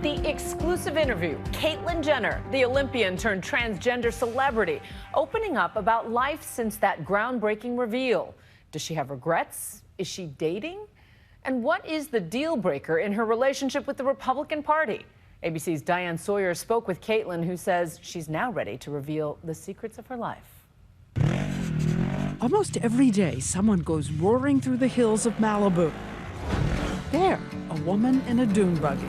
The exclusive interview, Caitlyn Jenner, the Olympian turned transgender celebrity, opening up about life since that groundbreaking reveal. Does she have regrets? Is she dating? And what is the deal breaker in her relationship with the Republican Party? ABC's Diane Sawyer spoke with Caitlyn, who says she's now ready to reveal the secrets of her life. Almost every day, someone goes roaring through the hills of Malibu. There, a woman in a dune buggy.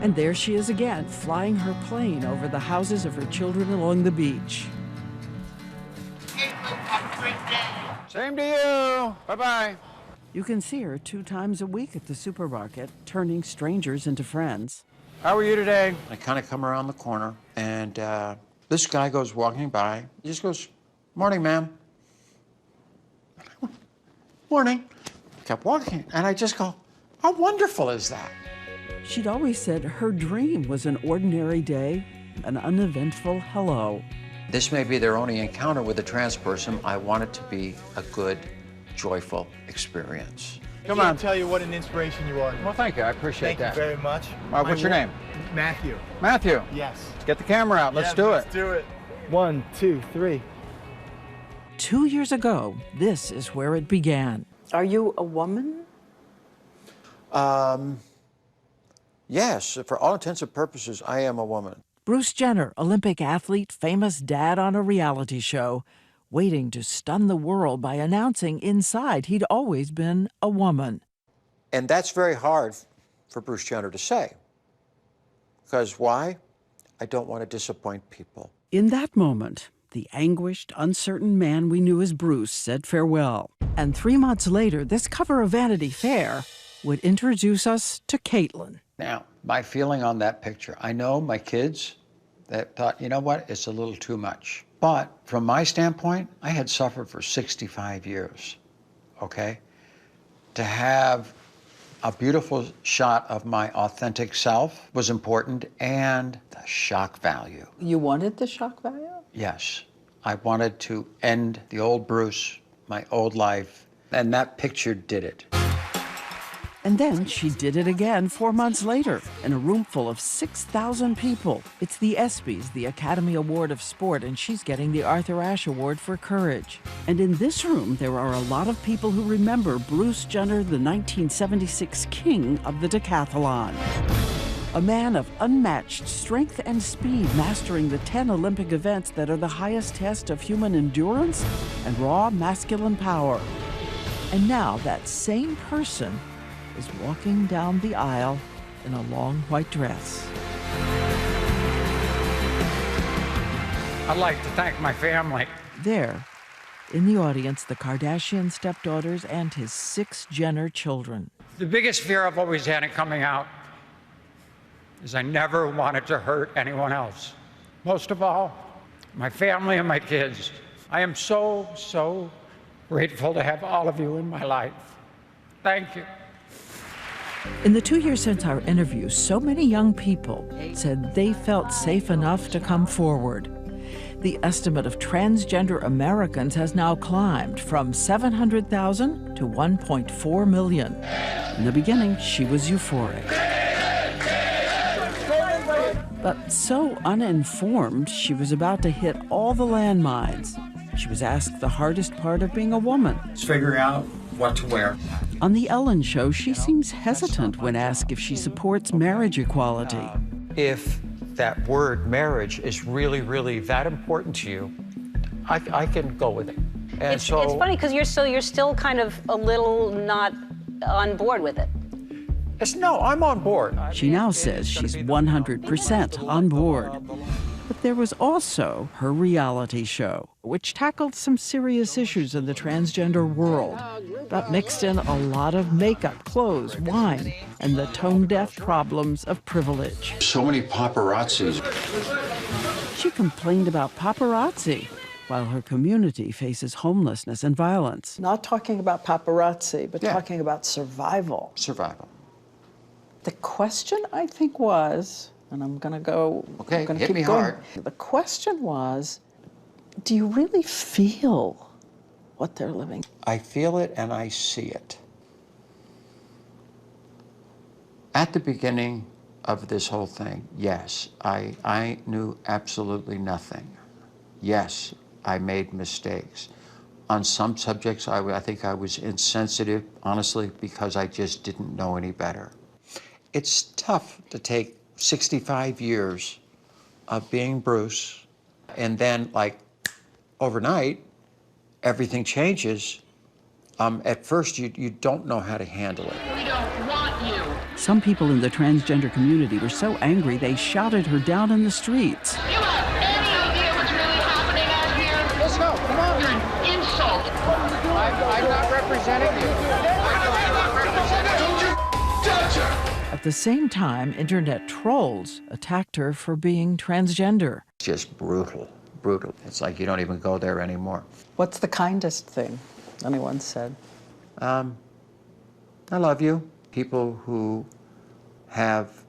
And there she is again, flying her plane over the houses of her children along the beach. Have a great day. Same to you. Bye-bye. You can see her 2 times a week at the supermarket, turning strangers into friends. How are you today? I kind of come around the corner, and this guy goes walking by. He just goes, "Morning, ma'am." "Morning." I kept walking, and I just go, how wonderful is that? She'd always said her dream was an ordinary day, an uneventful hello. This may be their only encounter with a trans person. I want it to be a good, joyful experience. Come on. I can't tell you what an inspiration you are. Well, thank you. I appreciate that. Thank you very much. What's your name? Matthew. Matthew. Yes. Let's get the camera out. Let's do it. Let's do it. 1, 2, 3. 2 years ago, this is where it began. Are you a woman? Yes, for all intents and purposes, I am a woman. Bruce Jenner, Olympic athlete, famous dad on a reality show, waiting to stun the world by announcing inside he'd always been a woman. And that's very hard for Bruce Jenner to say. Because why? I don't want to disappoint people. In that moment, the anguished, uncertain man we knew as Bruce said farewell. And 3 months later, this cover of Vanity Fair would introduce us to Caitlyn. Now, my feeling on that picture, I know my kids that thought, you know what, it's a little too much. But from my standpoint, I had suffered for 65 years, okay? To have a beautiful shot of my authentic self was important, and the shock value. You wanted the shock value? Yes. I wanted to end the old Bruce, my old life, and that picture did it. And then she did it again 4 months later in a room full of 6,000 people. It's the ESPYs, the Academy Award of Sport, and she's getting the Arthur Ashe Award for Courage. And in this room, there are a lot of people who remember Bruce Jenner, the 1976 king of the decathlon. A man of unmatched strength and speed, mastering the 10 Olympic events that are the highest test of human endurance and raw masculine power. And now that same person is walking down the aisle in a long white dress. I'd like to thank my family. There, in the audience, the Kardashian stepdaughters and his 6 Jenner children. The biggest fear I've always had in coming out is I never wanted to hurt anyone else. Most of all, my family and my kids. I am so, so grateful to have all of you in my life. Thank you. In the 2 years since our interview, so many young people said they felt safe enough to come forward. The estimate of transgender Americans has now climbed from 700,000 to 1.4 million. In the beginning, she was euphoric. But so uninformed, she was about to hit all the landmines. She was asked the hardest part of being a woman. Let's figure out what to wear. On The Ellen Show, she seems hesitant when asked if she supports marriage equality. If that word marriage is really, really that important to you, I can go with it. And it's funny because you're still kind of a little not on board with it. No, I'm on board. She now says she's 100% on board. But there was also her reality show, which tackled some serious issues in the transgender world, but mixed in a lot of makeup, clothes, wine, and the tone-deaf problems of privilege. So many paparazzis. She complained about paparazzi, while her community faces homelessness and violence. Not talking about paparazzi, but talking about survival. Survival. The question, I think, was, and I'm going to go... Okay, hit me going. hard. The question was, do you really feel what they're living? I feel it and I see it. At the beginning of this whole thing, yes, I knew absolutely nothing. Yes, I made mistakes. On some subjects, I think I was insensitive, honestly, because I just didn't know any better. It's tough to take 65 years of being Bruce, and then, like, overnight, everything changes. At first, you don't know how to handle it. We don't want you. Some people in the transgender community were so angry they shouted her down in the streets. You have any idea what's really happening out here? Let's go, come on. You're an insult. I'm not representing you. Don't you touch her! At the same time, internet trolls attacked her for being transgender. Just brutal, brutal. It's like you don't even go there anymore. What's the kindest thing anyone said? I love you. People who have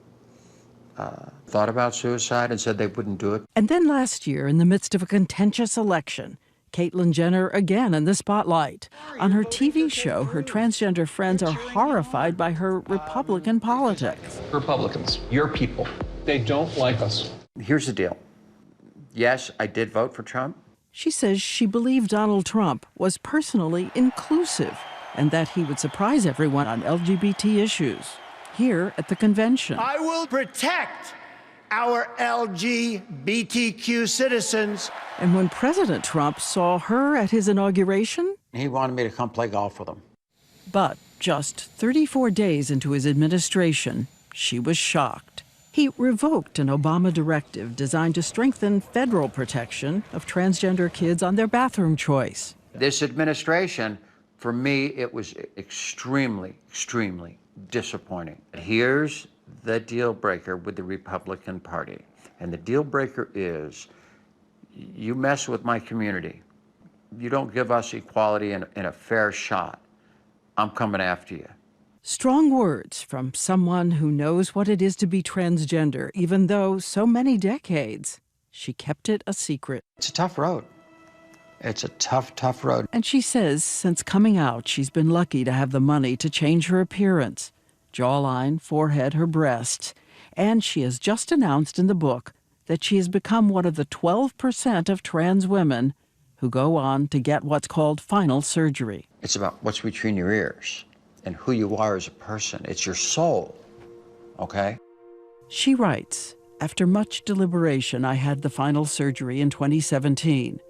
thought about suicide and said they wouldn't do it. And then last year, in the midst of a contentious election, Caitlyn Jenner again in the spotlight. On her TV show, her transgender friends are horrified by her Republican politics. Republicans, your people, they don't like us. Here's the deal. Yes, I did vote for Trump. She says she believed Donald Trump was personally inclusive and that he would surprise everyone on LGBT issues here at the convention. I will protect our LGBTQ citizens. And when President Trump saw her at his inauguration, He wanted me to come play golf with him. but just 34 days into his administration, she was shocked. He revoked an Obama directive designed to strengthen federal protection of transgender kids on their bathroom choice. This administration, for me, it was extremely, extremely disappointing. Here's the deal breaker with the Republican Party. And the deal breaker is, you mess with my community, you don't give us equality and a fair shot, I'm coming after you. Strong words from someone who knows what it is to be transgender, even though so many decades she kept it a secret. It's a tough road. It's a tough, tough road. And she says since coming out, she's been lucky to have the money to change her appearance, jawline, forehead, her breasts. And she has just announced in the book that she has become one of the 12% of trans women who go on to get what's called final surgery. It's about what's between your ears and who you are as a person. It's your soul, okay? She writes, after much deliberation, I had the final surgery in 2017.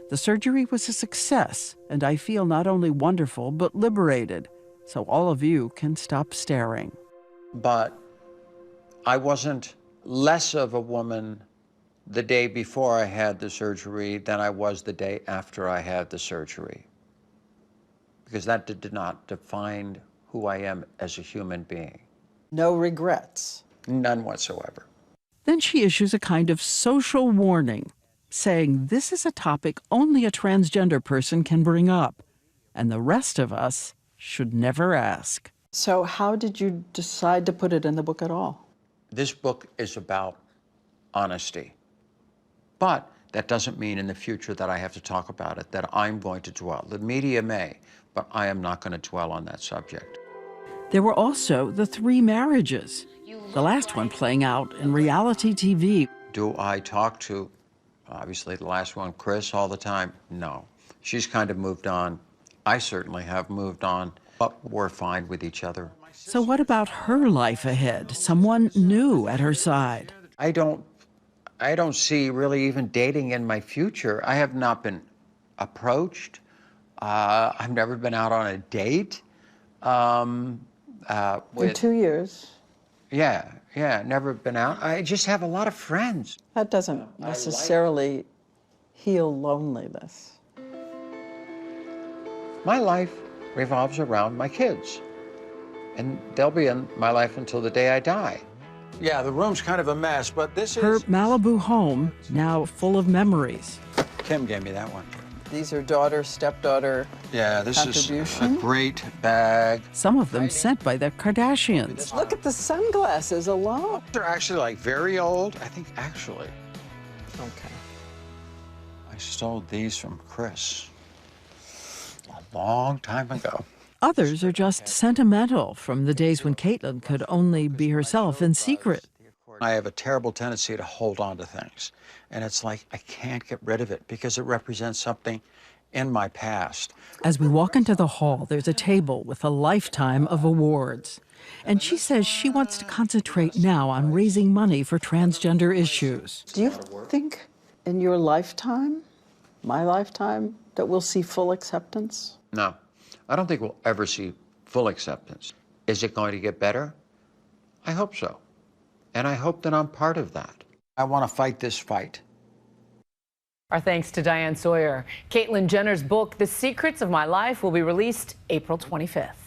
The surgery was a success, and I feel not only wonderful, but liberated. So all of you can stop staring. But I wasn't less of a woman the day before I had the surgery than I was the day after I had the surgery. Because that did not define who I am as a human being. No regrets. None whatsoever. Then she issues a kind of social warning, saying this is a topic only a transgender person can bring up, and the rest of us should never ask. So how did you decide to put it in the book at all? This book is about honesty. But that doesn't mean in the future that I have to talk about it, that I'm going to dwell. The media may, but I am not going to dwell on that subject. There were also the 3 marriages, the last one playing out in reality TV. Do I talk to, obviously the last one, Chris, all the time? No. She's kind of moved on. I certainly have moved on, but we're fine with each other. So what about her life ahead? Someone new at her side? I don't see really even dating in my future. I have not been approached. I've never been out on a date. In 2 years. Yeah, never been out. I just have a lot of friends. That doesn't necessarily heal loneliness. My life revolves around my kids, and they'll be in my life until the day I die. Yeah, the room's kind of a mess, but this Her is... Malibu home now full of memories. Kim gave me that one. These are daughter, stepdaughter Yeah, this is a contribution. great bag. Some of them sent by the Kardashians. Look at the sunglasses alone. They're actually like very old. I think actually Okay. I stole these from Chris a long time ago. Others are just sentimental from the days when Caitlyn could only be herself in secret. I have a terrible tendency to hold on to things. And it's like I can't get rid of it because it represents something in my past. As we walk into the hall, there's a table with a lifetime of awards. And she says she wants to concentrate now on raising money for transgender issues. Do you think in your lifetime, my lifetime, that we'll see full acceptance? No, I don't think we'll ever see full acceptance. Is it going to get better? I hope so. And I hope that I'm part of that. I want to fight this fight. Our thanks to Diane Sawyer. Caitlyn Jenner's book, The Secrets of My Life, will be released April 25th.